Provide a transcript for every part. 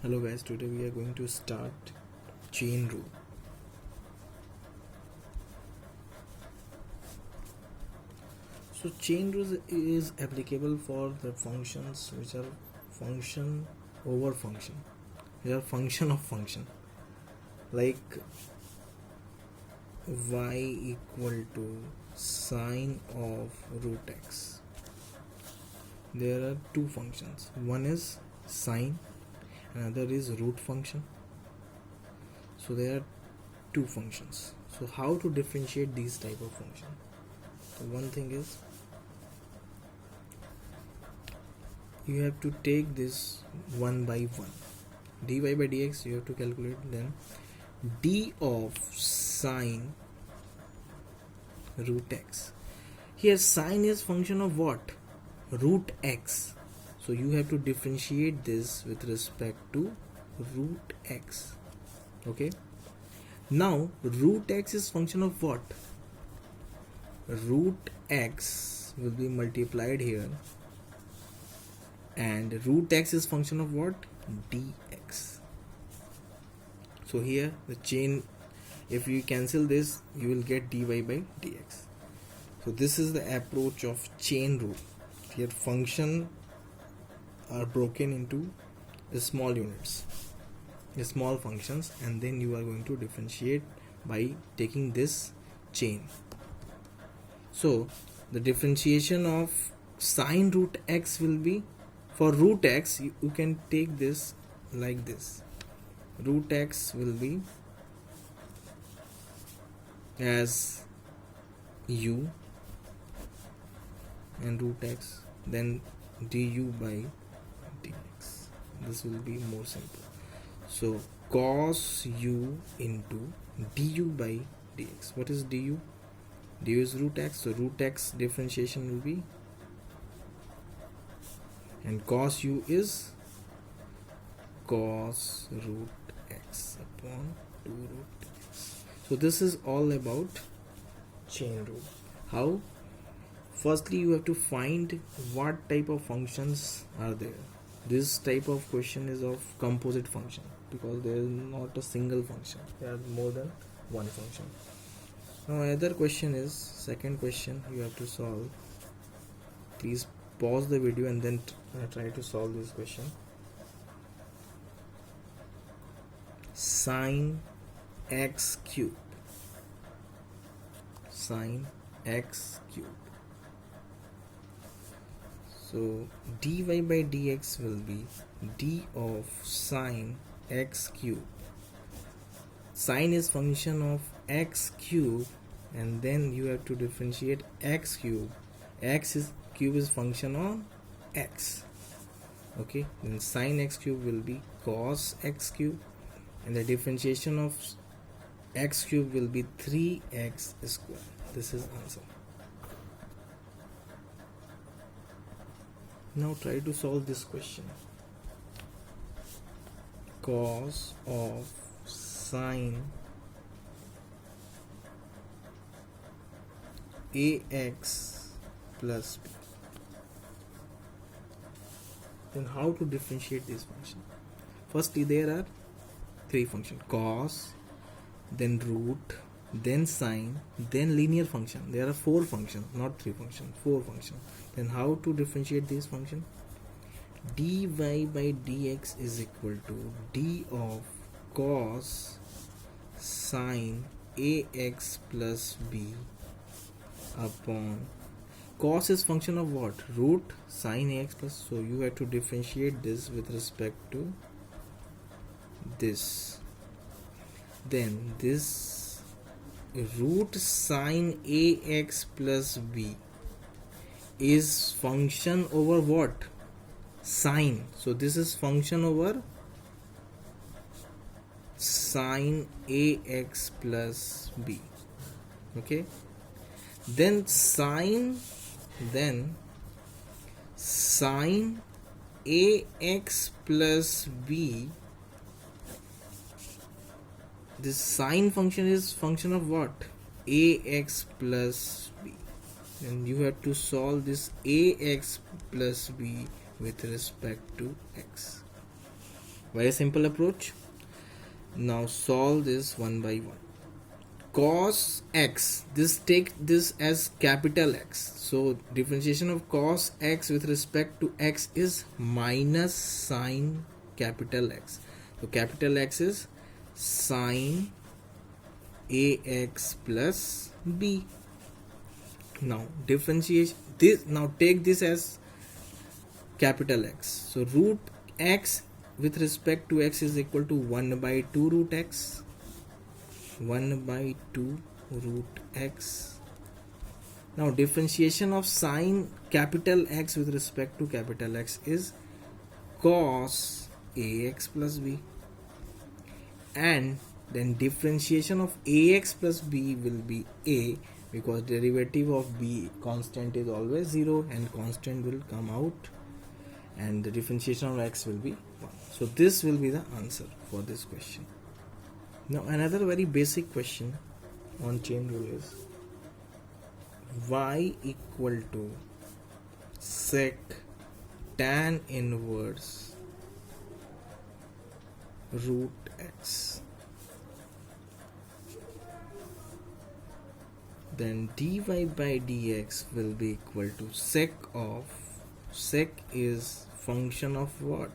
Hello guys, today we are going to start chain rule. So chain rule is applicable for the functions which are function over function. They are function of function, like y equal to sine of root x. There are two functions. One is sine, another is root function. So there are two functions. So how to differentiate these type of function? So one thing is you have to take this one by one. Dy by dx you have to calculate, then d of sine root x. Here sine is function of what? Root x. So you have to differentiate this with respect to root x. Okay. Now root x is function of what? Root x will be multiplied here, and root x is function of what? Dx. So here the chain, if you cancel this, you will get dy by dx. So this is the approach of chain rule. Here function are broken into small units, small functions, and then you are going to differentiate by taking this chain. So the differentiation of sine root x will be, for root x you can take this like this. Root x will be as u, and root x then du by dx. This will be more simple. So cos u into du by dx. What is du? Du is root x, so root x differentiation will be, and cos u is cos root x upon 2 root x. So this is all about chain rule. How? Firstly, you have to find what type of functions are there. This type of question is of composite function, because there is not a single function, there are more than one function. Now another question is, second question you have to solve. Please pause the video and then try to solve this question. Sine x cube. Sine x cube. So dy by dx will be d of sine x cube. Sine is function of x cube, and then you have to differentiate x cube. Cube is function of x. Okay, then sine x cube will be cos x cube, and the differentiation of x cube will be 3x square. This is answer. Now try to solve this question. Cos of sine ax plus b. Then how to differentiate this function? Firstly, there are three functions: cos, then root, then sine, then linear function. There are four functions, not three functions, four functions. Then how to differentiate this function? Dy by dx is equal to d of cos sine ax plus b upon, cos is function of what? Root sine ax plus, so you have to differentiate this with respect to this. Then this root sine ax plus b is function over what? Sine. So this is function over sine ax plus b. Okay, then sine ax plus b. This sine function is function of what? Ax plus b. And you have to solve this ax plus b with respect to x. Very simple approach. Now solve this one by one. Cos x, this take this as capital X. So differentiation of cos x with respect to x is minus sine capital X. So capital X is sine ax plus b. Now differentiate this. Now take this as capital X. So root x with respect to x is equal to 1 by 2 root x. 1 by 2 root x. Now differentiation of sine capital X with respect to capital X is cos ax plus b, and then differentiation of ax plus b will be a, because derivative of b constant is always 0 and constant will come out, and the differentiation of x will be 1. So this will be the answer for this question. Now another very basic question on chain rule is y equal to sec tan inverse root x. Then dy by dx will be equal to sec of, sec is function of what?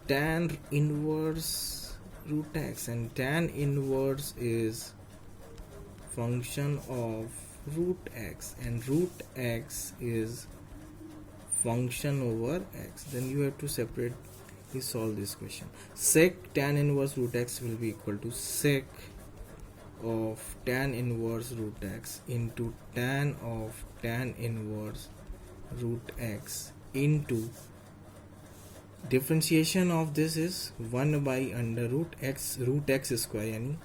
Tan inverse root x, and tan inverse is function of root x, and root x is function over x. Then you have to separately solve this question. Sec tan inverse root x will be equal to sec of tan inverse root x into tan of tan inverse root x into differentiation of this is 1 by under root x square, yani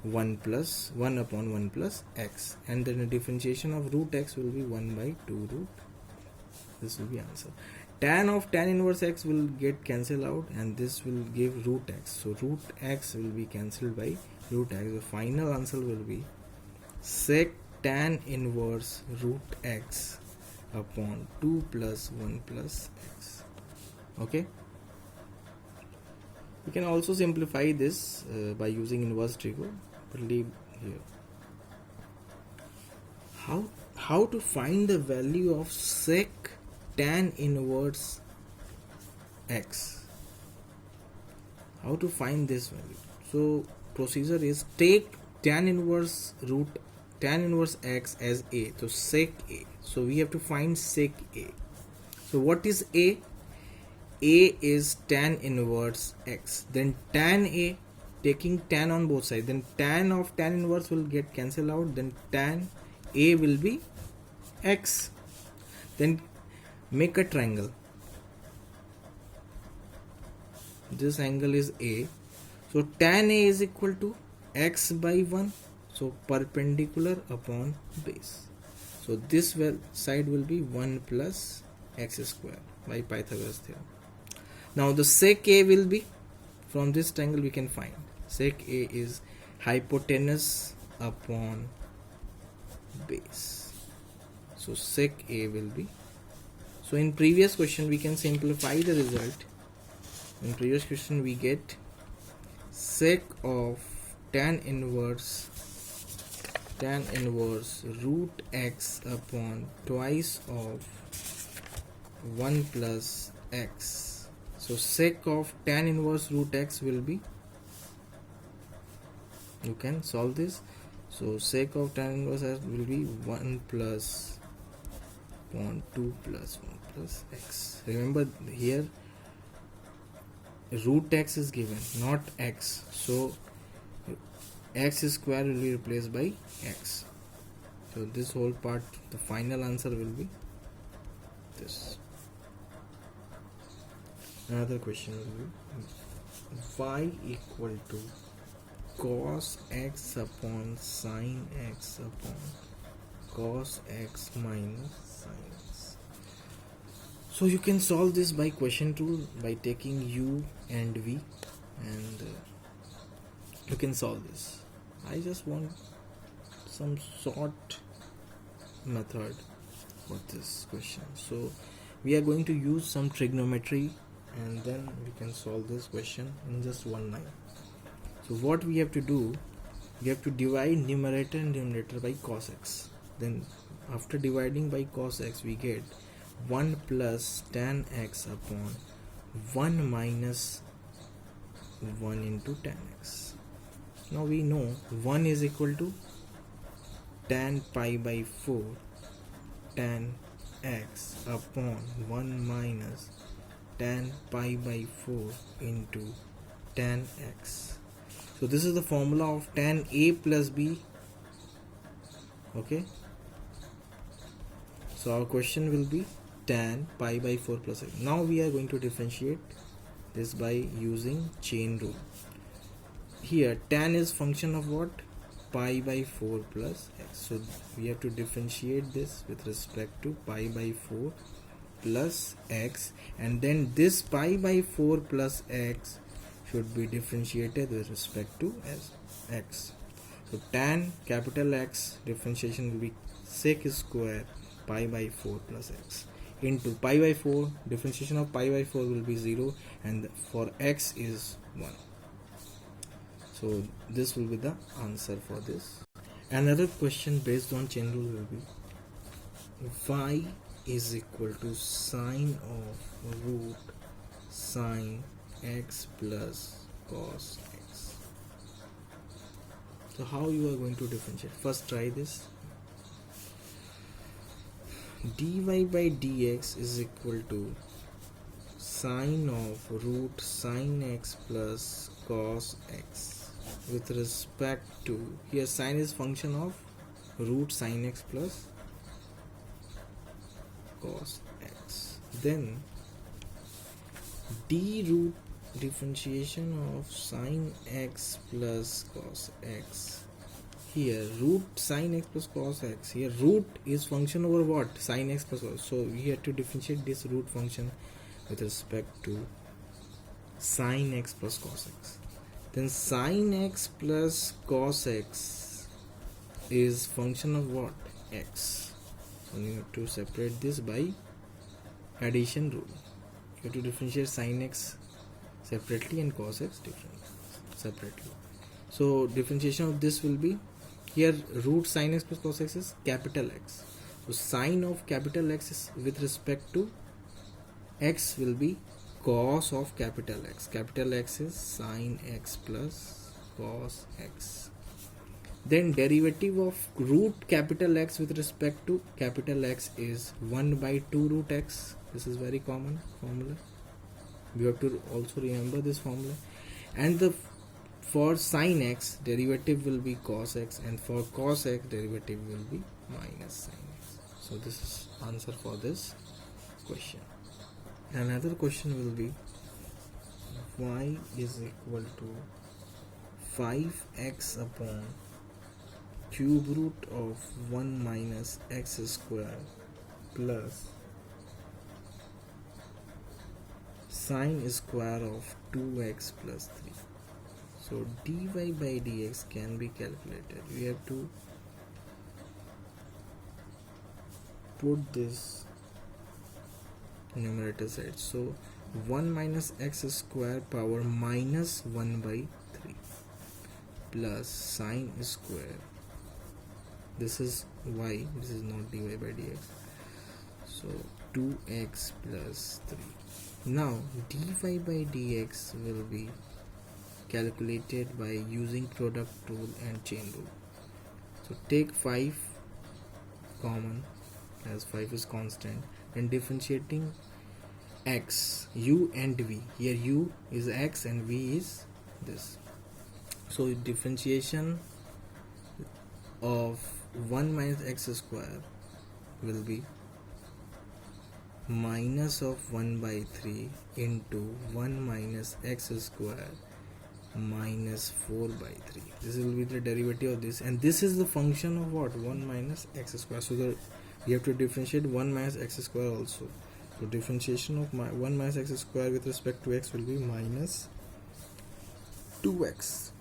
1 plus 1 upon 1 plus x, and then the differentiation of root x will be 1 by 2 root. This will be answer. Tan of tan inverse x will get cancelled out, and this will give root x. So root x will be cancelled by root x. The final answer will be sec tan inverse root x upon 2 plus 1 plus x. Okay. You can also simplify this by using inverse trigo, but leave here. How to find the value of sec tan inverse x? How to find this value? So procedure is take tan inverse x as a, so sec a. So we have to find sec a. So what is a? A is tan inverse x. Then tan a, taking tan on both sides, then tan of tan inverse will get cancelled out, then tan a will be x. Then make a triangle. This angle is a. So tan a is equal to x by 1. So perpendicular upon base. So this side will be 1 plus x square by Pythagoras theorem. Now the sec a will be, from this triangle we can find sec a is hypotenuse upon base. So sec a will be, so in previous question we can simplify the result. In previous question we get sec of tan inverse root x upon twice of 1 plus x. So sec of tan inverse root x will be, you can solve this. So sec of tan inverse x will be 1 plus 2 plus 1 plus x. Remember here root x is given, not x. So x square will be replaced by x. So this whole part, the final answer will be this. Another question will be y equal to cos x upon sin x upon cos x minus sin x. So you can solve this by question tool by taking u and v, and you can solve this. I just want some short method for this question. So we are going to use some trigonometry, and then we can solve this question in just one line. So what we have to do, we have to divide numerator and denominator by cos x. Then after dividing by cos x, we get 1 plus tan x upon 1 minus 1 into tan x. Now we know 1 is equal to tan pi by 4 tan x upon 1 minus tan pi by 4 into tan x. So this is the formula of tan a plus b. Okay, so our question will be tan pi by 4 plus x. Now we are going to differentiate this by using chain rule. Here tan is function of what? Pi by 4 plus x. So we have to differentiate this with respect to pi by 4 plus x, and then this pi by 4 plus x should be differentiated with respect to x. So tan capital X differentiation will be sec square pi by 4 plus x into pi by 4. Differentiation of pi by 4 will be 0, and for x is 1. So this will be the answer for this. Another question based on chain rule will be y is equal to sine of root sine x plus cos x. So how you are going to differentiate? First try this. dy by dx is equal to sine of root sine x plus cos x with respect to, here sine is function of root sine x plus cos x. Then d root differentiation of sine x plus cos x. Here root sine x plus cos x, here root is function over what? Sine x plus cos. So we have to differentiate this root function with respect to sine x plus cos x. Then sine x plus cos x is function of what? X. So you have to separate this by addition rule. You have to differentiate sine x separately and cos x separately. So differentiation of this will be, here root sine x plus cos x is capital X. So sine of capital X is with respect to x will be cos of capital X. Capital X is sine x plus cos x. Then derivative of root capital X with respect to capital X is 1 by 2 root x. This is very common formula. You have to also remember this formula. And the for sine x derivative will be cos x, and for cos x derivative will be minus sine x. So this is answer for this question. Another question will be y is equal to 5x upon cube root of 1 minus x square plus sine square of 2x plus 3. So dy by dx can be calculated. We have to put this numerator side. So 1 minus x square power minus 1 by 3 plus sine square. This is y, this is not dy by dx. So 2x plus 3. Now dy by dx will be calculated by using product rule and chain rule. So take 5 common, as 5 is constant, and differentiating x, u and v. Here u is x and v is this. So differentiation of 1 minus x square will be minus of 1 by 3 into 1 minus x square minus 4 by 3. This will be the derivative of this, and this is the function of what? 1 minus x square. So we have to differentiate 1 minus x square also. So differentiation of 1 minus x square with respect to x will be minus 2x.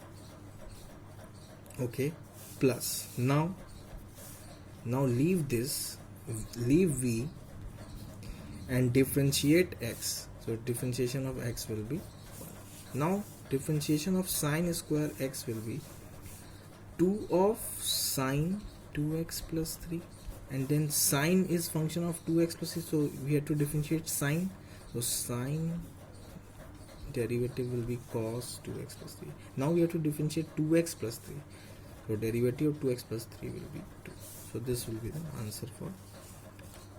Okay, plus now leave this, leave v, and differentiate x. So differentiation of x will be 1. Now differentiation of sine square x will be 2 of sine 2x plus 3, and then sine is function of 2x plus 3, so we have to differentiate sine. So sine derivative will be cos 2x plus 3. Now we have to differentiate 2x plus 3, so derivative of 2x plus 3 will be 2. So this will be the answer for.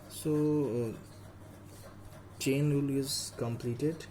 So chain rule is completed.